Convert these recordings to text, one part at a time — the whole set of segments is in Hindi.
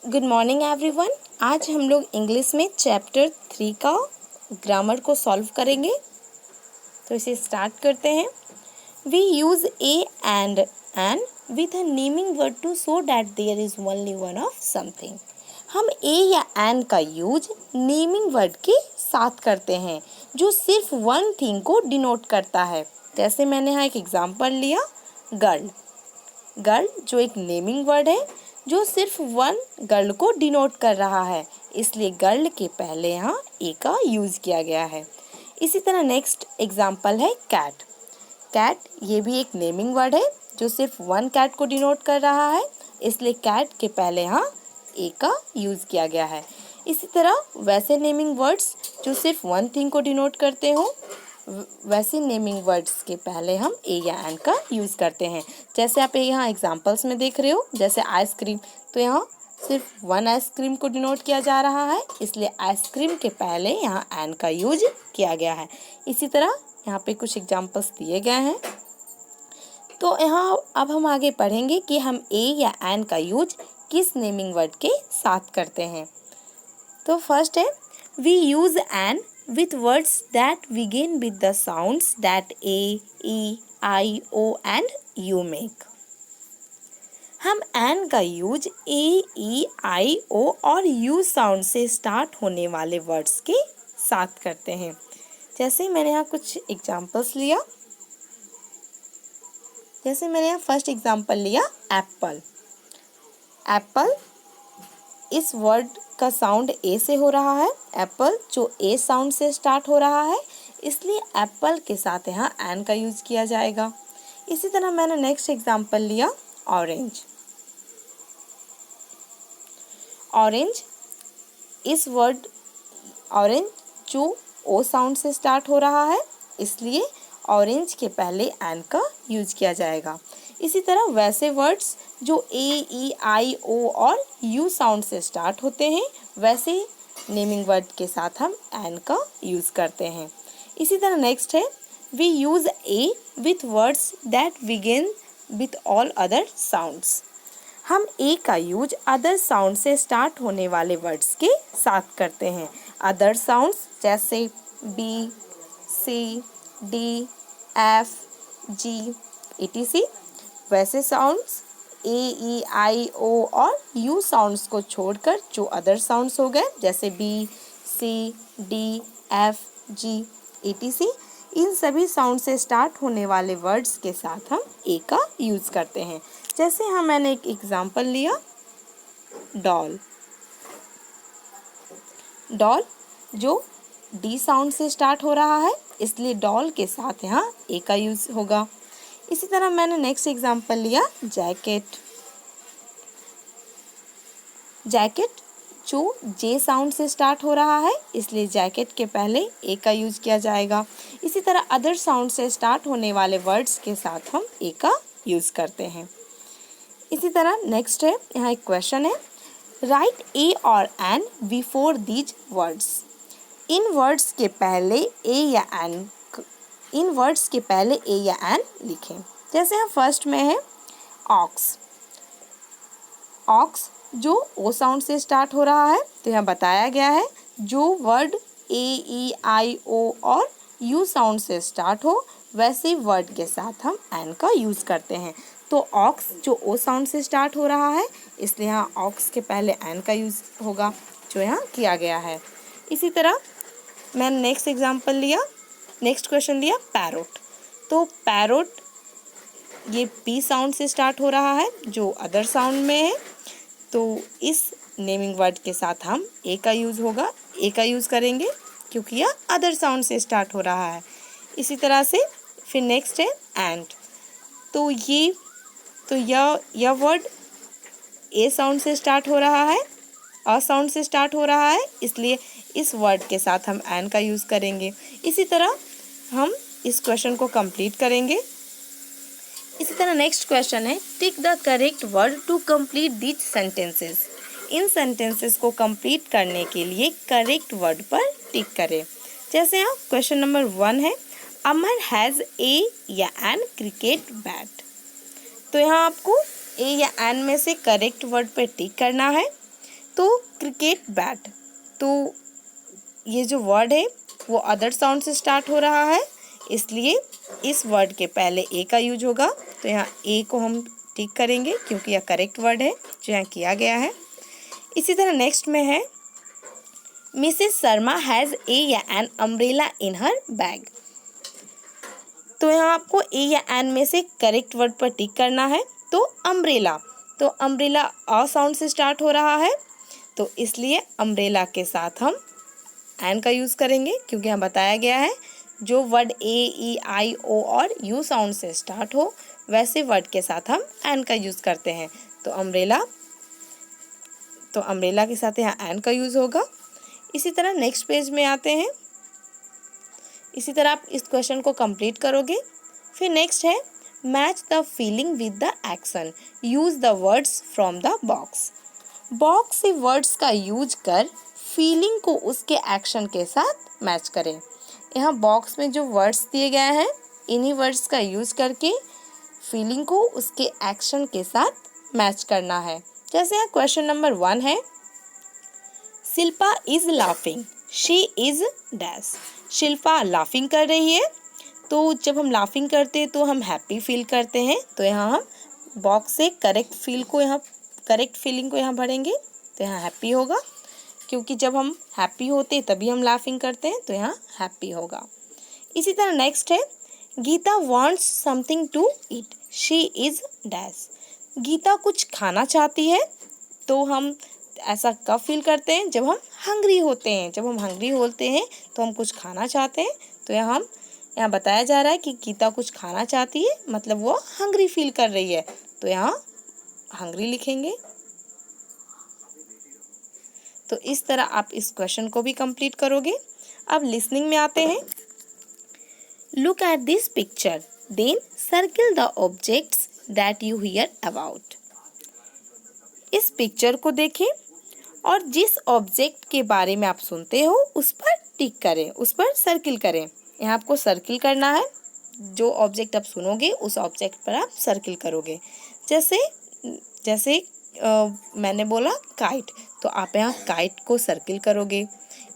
Good morning everyone. आज हम लोग इंग्लिश में चैप्टर 3 का ग्रामर को सॉल्व करेंगे। तो इसे स्टार्ट करते हैं। We use a and an with a naming word to show that there is only one of something. हम ए या एन का यूज नेमिंग वर्ड के साथ करते हैं जो सिर्फ वन थिंग को डिनोट करता है। जैसे मैंने यहाँ एक एग्जाम्पल लिया, गर्ल। गर्ल जो एक नेमिंग वर्ड है जो सिर्फ वन गर्ल को डिनोट कर रहा है, इसलिए गर्ल के पहले यहाँ ए का यूज़ किया गया है। इसी तरह नेक्स्ट एग्जाम्पल है कैट। कैट ये भी एक नेमिंग वर्ड है जो सिर्फ वन कैट को डिनोट कर रहा है, इसलिए कैट के पहले यहाँ ए का यूज़ किया गया है। इसी तरह वैसे नेमिंग वर्ड्स जो सिर्फ वन थिंग को डिनोट करते हो, वैसे नेमिंग वर्ड्स के पहले हम ए या एन का यूज़ करते हैं। जैसे आप यहाँ एग्जांपल्स में देख रहे हो, जैसे आइसक्रीम, तो यहाँ सिर्फ वन आइसक्रीम को डिनोट किया जा रहा है, इसलिए आइसक्रीम के पहले यहाँ एन का यूज किया गया है। इसी तरह यहाँ पे कुछ एग्जांपल्स दिए गए हैं। तो यहाँ अब हम आगे पढ़ेंगे कि हम ए या एन का यूज किस नेमिंग वर्ड के साथ करते हैं। तो फर्स्ट है, we use an with words that begin with the sounds that A, E, I, O and U make। हम एन का use A, E, I, O और यू साउंड से स्टार्ट होने वाले वर्ड्स के साथ करते हैं। जैसे मैंने यहाँ कुछ एग्जांपल्स लिया। जैसे मैंने यहाँ फर्स्ट एग्जांपल लिया, एप्पल। एप्पल इस वर्ड का साउंड ए से हो रहा है। एप्पल जो ए साउंड से स्टार्ट हो रहा है, इसलिए एप्पल के साथ यहाँ एन का यूज किया जाएगा। इसी तरह मैंने नेक्स्ट एग्जांपल लिया, ऑरेंज। ऑरेंज इस वर्ड ऑरेंज जो ओ साउंड से स्टार्ट हो रहा है, इसलिए ऑरेंज के पहले एन का यूज किया जाएगा। इसी तरह वैसे वर्ड्स जो ए, ई, आई, ओ और यू साउंड से स्टार्ट होते हैं, वैसे नेमिंग वर्ड के साथ हम एन का यूज करते हैं। इसी तरह नेक्स्ट है, we use a with words that begin with all other sounds. हम ए का यूज अदर साउंड से स्टार्ट होने वाले वर्ड्स के साथ करते हैं। अदर साउंड्स जैसे B, C, D, F, G, etc। वैसे sounds A, E, I, O और यू साउंड्स को छोड़कर जो अदर साउंड्स हो गए, जैसे B, C, D, F, G, etc, इन सभी साउंड से स्टार्ट होने वाले वर्ड्स के साथ हम ए का यूज करते हैं। जैसे मैंने एक एग्जांपल लिया, डॉल। डॉल जो डी साउंड से स्टार्ट हो रहा है, इसलिए डॉल के साथ यहाँ ए का यूज होगा। इसी तरह मैंने नेक्स्ट एग्जांपल लिया, जैकेट। जैकेट जो जे साउंड से स्टार्ट हो रहा है, इसलिए जैकेट के पहले ए का यूज किया जाएगा। इसी तरह अदर साउंड से स्टार्ट होने वाले वर्ड्स के साथ हम ए का यूज करते हैं। इसी तरह नेक्स्ट है, यहाँ एक क्वेश्चन है, राइट ए और an before these words. In words के पहले ए या एन लिखें। जैसे हम फर्स्ट में है, ऑक्स। ऑक्स जो ओ साउंड से स्टार्ट हो रहा है, तो यहाँ बताया गया है जो word a, E, I, O और यू साउंड से स्टार्ट हो, वैसे वर्ड के साथ हम एन का यूज करते हैं। तो ऑक्स जो ओ साउंड से स्टार्ट हो रहा है, इसलिए यहाँ ऑक्स के पहले एन का यूज होगा, जो यहाँ किया गया है। इसी तरह मैंने नेक्स्ट क्वेश्चन लिया, पैरोट। तो पैरोट ये पी साउंड से स्टार्ट हो रहा है, जो अदर साउंड में है, तो इस नेमिंग वर्ड के साथ हम ए का यूज़ करेंगे, क्योंकि यह अदर साउंड से स्टार्ट हो रहा है। इसी तरह से फिर नेक्स्ट है एंट। तो यह वर्ड ए साउंड से स्टार्ट हो रहा है, अ साउंड से स्टार्ट हो रहा है, इसलिए इस वर्ड के साथ हम एन का यूज़ करेंगे। इसी तरह हम इस क्वेश्चन को कंप्लीट करेंगे। इसी तरह नेक्स्ट क्वेश्चन है, tick the correct word to complete these sentences. इन सेंटेंसेस को कंप्लीट करने के लिए करेक्ट वर्ड पर टिक करें। जैसे यहाँ क्वेश्चन नंबर 1 है, अमर हैज़ ए या एन क्रिकेट बैट। तो यहाँ आपको ए या एन में से करेक्ट वर्ड पर टिक करना है। तो क्रिकेट बैट, तो ये जो वर्ड है वो अदर साउंड से स्टार्ट हो रहा है, इसलिए इस वर्ड के पहले ए का यूज होगा। तो यहाँ ए को हम टिक करेंगे क्योंकि यह करेक्ट वर्ड है जो यहाँ किया गया है। इसी तरह नेक्स्ट में है मिसेस शर्मा हैज़ ए या an umbrella in her bag. तो यहाँ आपको ए या एन में से करेक्ट वर्ड पर टिक करना है। तो अम्ब्रेला, तो अम्ब्रेला अ साउंड से स्टार्ट हो रहा है, तो इसलिए अम्ब्रेला के साथ हम एन का यूज़ करेंगे क्योंकि यहाँ बताया गया है जो word a E I O और यू साउंड से स्टार्ट हो वैसे वर्ड के साथ हम एन का यूज़ करते हैं। तो अम्ब्रेला के साथ यहाँ एन का यूज़ होगा। इसी तरह नेक्स्ट पेज में आते हैं। इसी तरह आप इस क्वेश्चन को कंप्लीट करोगे। फिर नेक्स्ट है match the feeling with the action, use the words from the box. Box से वर्ड्स का यूज कर फीलिंग को उसके एक्शन के साथ मैच करें। यहाँ बॉक्स में जो वर्ड्स दिए गए हैं इन्हीं वर्ड्स का यूज करके फीलिंग को उसके एक्शन के साथ मैच करना है। जैसे यहाँ क्वेश्चन नंबर 1 है Shilpa is laughing, she is dash. Shilpa laughing कर रही है, तो जब हम लाफिंग करते हैं तो हम हैप्पी फील करते हैं, तो यहाँ हम बॉक्स से करेक्ट फीलिंग को यहाँ भरेंगे, तो यहाँ हैप्पी होगा क्योंकि जब हम हैप्पी होते हैं तभी हम लाफिंग करते हैं, तो यहाँ हैप्पी होगा। इसी तरह नेक्स्ट है Geeta wants something to eat, she is dash. Geeta कुछ खाना चाहती है, तो हम ऐसा कब फील करते हैं जब हम हंग्री होते हैं। जब हम हंग्री होते हैं तो हम कुछ खाना चाहते हैं, तो यहाँ बताया जा रहा है कि गीता कुछ खाना चाहती है, मतलब वो हंग्री फील कर रही है, तो यहाँ हंग्री लिखेंगे। तो इस तरह आप इस क्वेश्चन को भी कंप्लीट करोगे। अब लिसनिंग में आते हैं। Look at this picture, then circle the objects that you hear about. इस पिक्चर को देखें और जिस ऑब्जेक्ट के बारे में आप सुनते हो उस पर टिक करें, उस पर सर्किल करें। यहाँ आपको सर्किल करना है, जो ऑब्जेक्ट आप सुनोगे उस ऑब्जेक्ट पर आप सर्किल करोगे। जैसे मैंने बोला काइट, तो आप यहाँ काइट को सर्किल करोगे।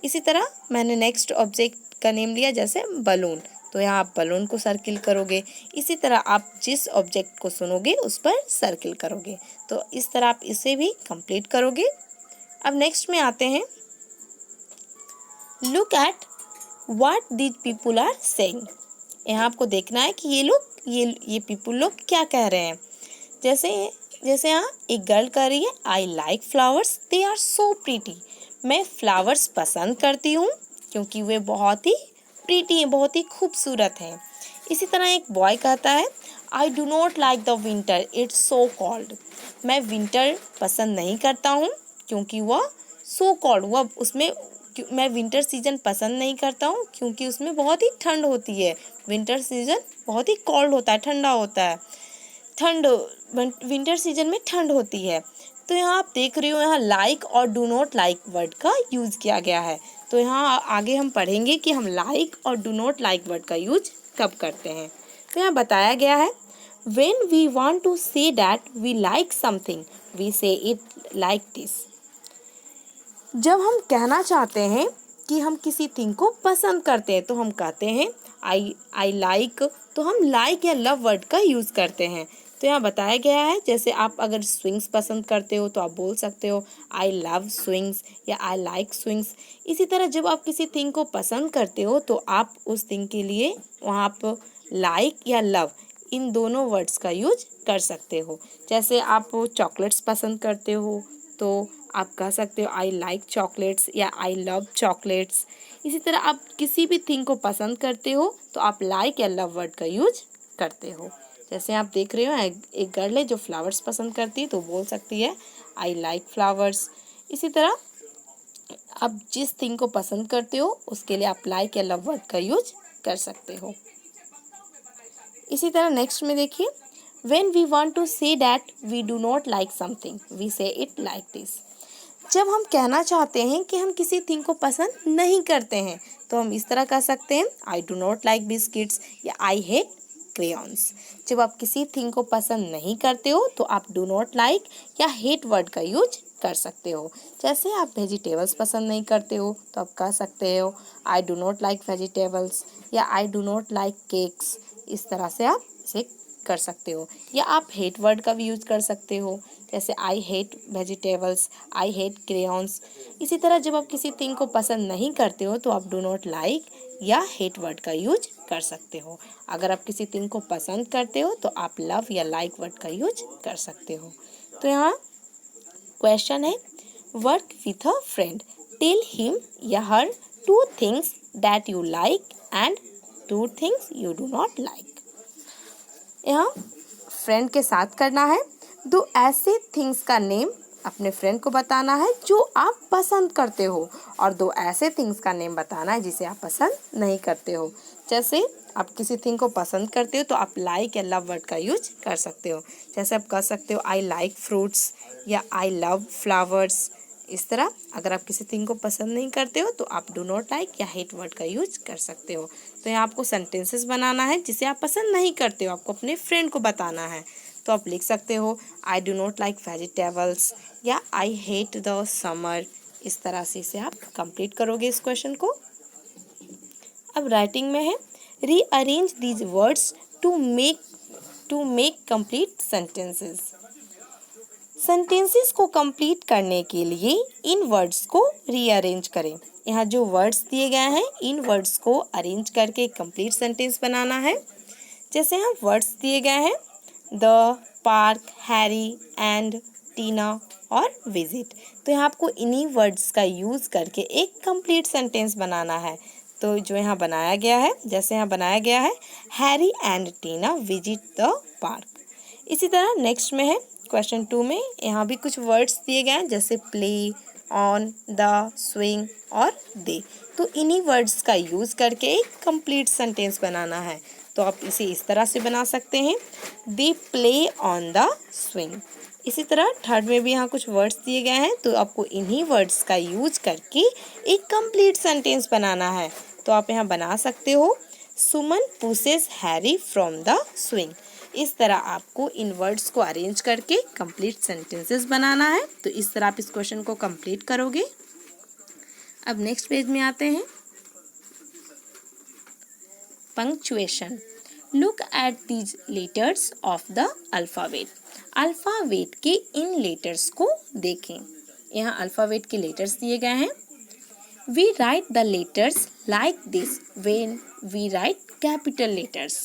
इसी तरह मैंने नेक्स्ट ऑब्जेक्ट का नेम लिया जैसे बलून, तो यहाँ आप बलून को सर्किल करोगे। इसी तरह आप जिस ऑब्जेक्ट को सुनोगे उस पर सर्किल करोगे। तो इस तरह आप इसे भी कंप्लीट करोगे। अब नेक्स्ट में आते हैं। Look at what these people are saying. यहाँ आपको देखना है कि ये पीपुल लोग क्या कह रहे हैं। जैसे यहाँ एक गर्ल कह रही है I like flowers, they are so pretty. मैं फ्लावर्स पसंद करती हूँ क्योंकि वे बहुत ही प्रीटी हैं, बहुत ही खूबसूरत हैं। इसी तरह एक बॉय कहता है आई do not like the winter, it's so called. मैं विंटर पसंद नहीं करता हूँ क्योंकि वह सो कॉल्ड, मैं विंटर सीजन पसंद नहीं करता हूँ क्योंकि उसमें बहुत ही ठंड होती है। विंटर सीजन बहुत ही कॉल्ड होता है, ठंडा होता है। विंटर सीजन में ठंड होती है। तो यहाँ आप देख रहे हो यहाँ लाइक और डू नॉट लाइक वर्ड का यूज किया गया है। तो यहाँ आगे हम पढ़ेंगे कि हम लाइक और डू नॉट लाइक वर्ड का यूज कब करते हैं। तो यहाँ बताया गया है when we want to say that we like something, we say it like this। जब हम कहना चाहते हैं कि हम किसी थिंग को पसंद करते हैं तो हम कहते हैं आई लाइक, तो हम लाइक या लव वर्ड का यूज़ करते हैं। तो यहाँ बताया गया है जैसे आप अगर स्विंग्स पसंद करते हो तो आप बोल सकते हो आई लव स्विंग्स या आई लाइक स्विंग्स। इसी तरह जब आप किसी थिंग को पसंद करते हो तो आप उस थिंग के लिए वहाँ आप लाइक या लव इन दोनों वर्ड्स का यूज कर सकते हो। जैसे आप चॉकलेट्स पसंद करते हो तो आप कह सकते हो आई लाइक चॉकलेट्स या आई लव चॉकलेट्स। इसी तरह आप किसी भी थिंग को पसंद करते हो तो आप लाइक या लव वर्ड का यूज करते हो। जैसे आप देख रहे हो एक गर्ल है जो फ्लावर्स पसंद करती है तो बोल सकती है आई लाइक फ्लावर्स। इसी तरह आप जिस थिंग को पसंद करते हो उसके लिए आप लाइक या लव वर्ड का यूज कर सकते हो। इसी तरह नेक्स्ट में देखिए when we want to say that we do not like something, we say it like this। जब हम कहना चाहते हैं कि हम किसी थिंग को पसंद नहीं करते हैं तो हम इस तरह कह सकते हैं आई डू नॉट लाइक बिस्किट्स या आई हेट क्रेयॉन्स। जब आप किसी थिंग को पसंद नहीं करते हो तो आप डू नॉट लाइक या हेट वर्ड का यूज कर सकते हो। जैसे आप वेजिटेबल्स पसंद नहीं करते हो तो आप कह सकते हो I do not like vegetables या I do not like cakes. इस तरह से आप इसे कर सकते हो। या आप हेट वर्ड का भी यूज़ कर सकते हो, जैसे I hate vegetables, I hate crayons. इसी तरह जब आप किसी थिंग को पसंद नहीं करते हो तो आप डू नॉट लाइक या हेट वर्ड का यूज कर सकते हो। अगर आप किसी थिंग को पसंद करते हो तो आप लव या लाइक वर्ड का यूज कर सकते हो। तो यहाँ क्वेश्चन है, work with a friend, tell him या her 2 things that you like and 2 things you do not like. यहाँ फ्रेंड के साथ करना है। 2 ऐसे थिंग्स का नेम अपने फ्रेंड को बताना है जो आप पसंद करते हो, और 2 ऐसे थिंग्स का नेम बताना है जिसे आप पसंद नहीं करते हो। जैसे आप किसी थिंग को पसंद करते हो तो आप लाइक या लव वर्ड का यूज कर सकते हो। जैसे आप कह सकते हो आई लाइक फ्रूट्स या आई लव फ्लावर्स। इस तरह अगर आप किसी थिंग को पसंद नहीं करते हो तो आप डू नॉट लाइक या हेट वर्ड का यूज कर सकते हो। तो यहाँ आपको सेंटेंसेस बनाना है जिसे आप पसंद नहीं करते हो, आपको अपने फ्रेंड को बताना है। तो आप लिख सकते हो I do not like vegetables या आई हेट द समर। इस तरह से इसे आप कंप्लीट करोगे इस क्वेश्चन को। अब राइटिंग में है, rearrange these words to make complete sentences. Sentences को कंप्लीट करने के लिए इन वर्ड्स को रीअरेंज करें। यहाँ जो वर्ड्स दिए गए हैं इन वर्ड्स को अरेंज करके कंप्लीट सेंटेंस बनाना है। जैसे यहाँ वर्ड्स दिए गए हैं द, पार्क, हैरी एंड टीना और विजिट। तो यहाँ आपको इन्हीं वर्ड्स का यूज़ करके एक कंप्लीट सेंटेंस बनाना है। तो जो यहाँ बनाया गया है, जैसे यहाँ बनाया गया है Harry and Tina visit the park. इसी तरह नेक्स्ट में है क्वेश्चन 2 में, यहाँ भी कुछ वर्ड्स दिए गए हैं जैसे प्ले, ऑन, द, स्विंग और दे। तो इन्हीं वर्ड्स का यूज़ करके एक कंप्लीट सेंटेंस बनाना है। तो आप इसे इस तरह से बना सकते हैं, they play on the swing. इसी तरह थर्ड में भी यहाँ कुछ वर्ड्स दिए गए हैं तो आपको इन्हीं वर्ड्स का यूज करके एक कंप्लीट सेंटेंस बनाना है। तो आप यहाँ बना सकते हो Suman pushes Harry from the swing. इस तरह आपको इन वर्ड्स को अरेंज करके कंप्लीट सेंटेंसेस बनाना है। तो इस तरह आप इस क्वेश्चन को कंप्लीट करोगे। अब नेक्स्ट पेज में आते हैं, punctuation. Look at these letters of the alphabet. Alphabet के इन लेटर्स को देखें। यहाँ अल्फ़ाबेट के लेटर्स दिए गए हैं। We write the letters like this when we write capital letters.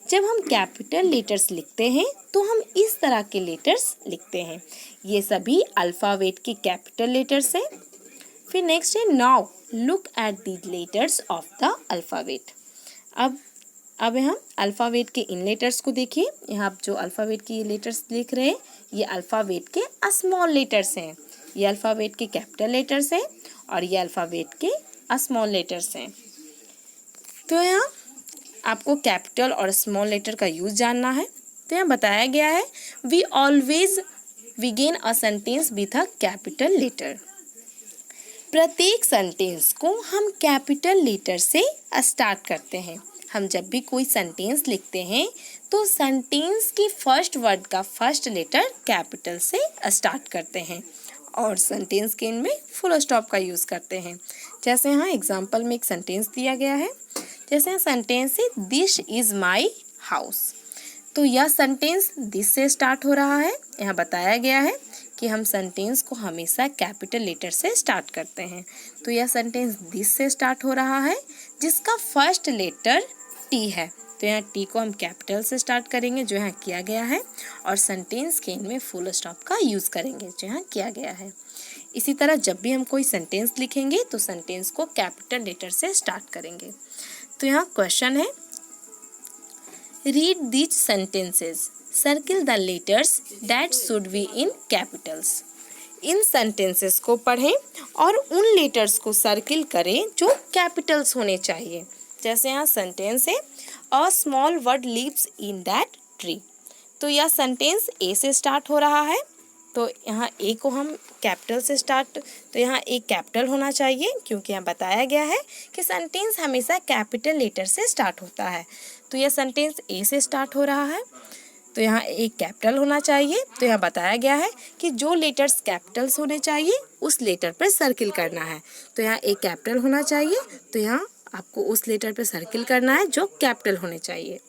जब हम कैपिटल लेटर्स लिखते हैं तो हम इस तरह के लेटर्स लिखते हैं। ये सभी अल्फ़ाबेट के कैपिटल लेटर्स हैं। फिर नेक्स्ट है now look at these letters of the alphabet. अब हम अल्फ़ाबेट के इन लेटर्स को देखिए। यहाँ आप जो अल्फ़ाबेट के ये लेटर्स लिख रहे हैं ये अल्फ़ाबेट के स्मॉल लेटर्स हैं। ये अल्फ़ाबेट के कैपिटल लेटर्स हैं और ये अल्फ़ाबेट के स्मॉल लेटर्स हैं। तो यहाँ आपको कैपिटल और स्मॉल लेटर का यूज़ जानना है। तो यहाँ बताया गया है we always begin a sentence with a capital letter. प्रत्येक सेंटेंस को हम कैपिटल लेटर से स्टार्ट करते हैं। हम जब भी कोई सेंटेंस लिखते हैं तो सेंटेंस के फर्स्ट वर्ड का फर्स्ट लेटर कैपिटल से स्टार्ट करते हैं और सेंटेंस के एंड में फुल स्टॉप का यूज़ करते हैं। जैसे यहाँ एग्जांपल में एक सेंटेंस दिया गया है। जैसे यहाँ सेंटेंस है दिस इज़ माई हाउस। तो यह सेंटेंस दिस से स्टार्ट हो रहा है। यहाँ बताया गया है कि हम सेंटेंस को हमेशा कैपिटल लेटर से स्टार्ट करते हैं। तो यह सेंटेंस दिस से स्टार्ट हो रहा है जिसका फर्स्ट लेटर टी है। तो यहाँ टी को हम कैपिटल से स्टार्ट करेंगे जो यहाँ किया गया है और सेंटेंस के एंड में फुल स्टॉप का यूज़ करेंगे जो यहाँ किया गया है। इसी तरह जब भी हम कोई सेंटेंस लिखेंगे तो सेंटेंस को कैपिटल लेटर से स्टार्ट करेंगे। तो यहाँ क्वेश्चन है read these sentences, circle the letters that should be in Capitals. In sentences को पढ़ें और उन लेटर्स को सर्किल करें जो कैपिटल्स होने चाहिए। जैसे यहाँ सेंटेंस है a small word lives in that tree. तो यह सेंटेंस ए से स्टार्ट हो रहा है तो यहाँ ए को हम कैपिटल से स्टार्ट, तो यहाँ ए कैपिटल होना चाहिए क्योंकि यहाँ बताया गया है कि सेंटेंस हमेशा कैपिटल लेटर से स्टार्ट होता है। तो यह सेंटेंस ए से स्टार्ट हो रहा है। तो यहाँ ए कैपिटल होना चाहिए। तो यहाँ बताया गया है कि जो लेटर्स कैपिटल्स होने चाहिए उस लेटर पर सर्किल करना है। तो यहाँ ए कैपिटल होना चाहिए, तो यहाँ आपको उस लेटर पर सर्किल करना है जो कैपिटल होने चाहिए।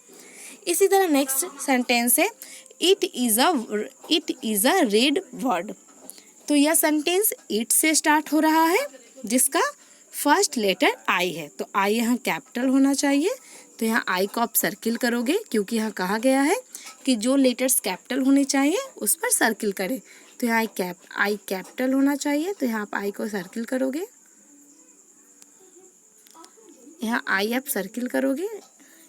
इसी तरह नेक्स्ट सेंटेंस है it is a red word. तो यह सेंटेंस इट से स्टार्ट हो रहा है जिसका फर्स्ट लेटर आई है। तो आई यहाँ कैपिटल होना चाहिए। तो यहाँ आई को आप सर्किल करोगे क्योंकि यहाँ कहा गया है कि जो लेटर्स कैपिटल होने चाहिए उस पर सर्किल करें। तो यहाँ आई कैपिटल होना चाहिए। तो यहाँ आप आई को सर्किल करोगे, यहाँ आई आप सर्किल करोगे।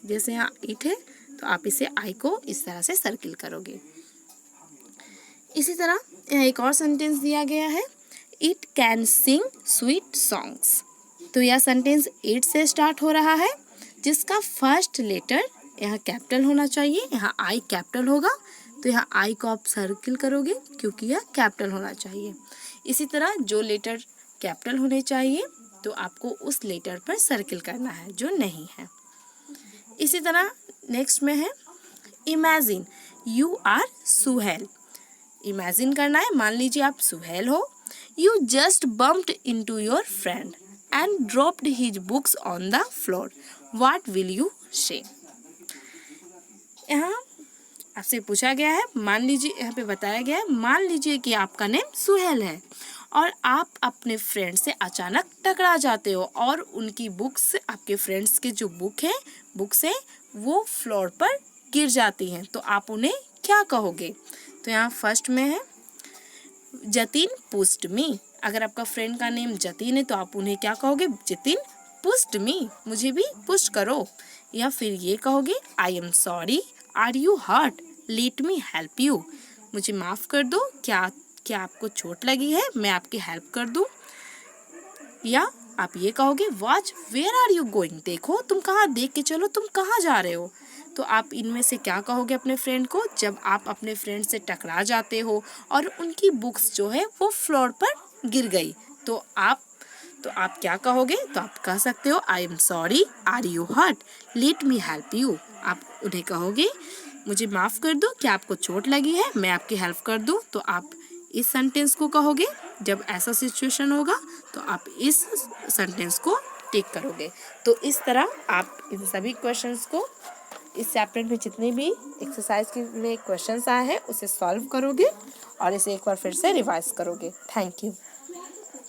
जैसे यहाँ इट है तो आप इसे आई को इस तरह से सर्किल करोगे। इसी तरह यहाँ एक और सेंटेंस दिया गया है it can sing sweet songs. तो यह सेंटेंस इट से स्टार्ट हो रहा है जिसका फर्स्ट लेटर यहाँ कैपिटल होना चाहिए। यहाँ आई कैपिटल होगा तो यहाँ आई को आप सर्किल करोगे क्योंकि यह कैपिटल होना चाहिए। इसी तरह जो लेटर कैपिटल होने चाहिए तो आपको उस लेटर पर सर्किल करना है जो नहीं है। इसी तरह नेक्स्ट में है imagine you are Suhel. Imagine करना है, मान लीजिए आप सुहेल हो। You just bumped into your friend and dropped his books on the floor, what will you say. यहाँ आपसे पूछा गया है, मान लीजिए यहाँ पे बताया गया है, मान लीजिए कि आपका नेम सुहेल है और आप अपने फ्रेंड से अचानक टकरा जाते हो और उनकी बुक्स, आपके फ्रेंड्स के जो बुक्स है वो फ्लोर पर गिर जाती हैं, तो आप उन्हें क्या कहोगे। तो यहाँ फर्स्ट में है जतिन पुश्ड मी। अगर आपका फ्रेंड का नेम जतिन है तो आप उन्हें क्या कहोगे, जतिन पुश्ड मी, मुझे भी पुश करो। या फिर ये कहोगे I am sorry, are you hurt, let me help you, मुझे माफ़ कर दो, क्या आपको चोट लगी है, मैं आपकी हेल्प कर दूं। या आप ये कहोगे watch where are you going, देखो तुम कहाँ, देख के चलो तुम कहाँ जा रहे हो। तो आप इनमें से क्या कहोगे अपने फ्रेंड को जब आप अपने फ्रेंड से टकरा जाते हो और उनकी बुक्स जो है वो फ्लोर पर गिर गई, तो आप क्या कहोगे। तो आप कह सकते हो I am sorry, are you hurt, let me help you. आप उन्हें कहोगे मुझे माफ़ कर दो, क्या आपको चोट लगी है, मैं आपकी हेल्प कर दूं। तो आप इस सेंटेंस को कहोगे। जब ऐसा सिचुएशन होगा तो आप इस सेंटेंस को टिक करोगे। तो इस तरह आप इन सभी क्वेश्चंस को, इस चैप्टर में जितने भी एक्सरसाइज के लिए क्वेश्चंस आए हैं उसे सॉल्व करोगे और इसे एक बार फिर से रिवाइज करोगे। Thank you.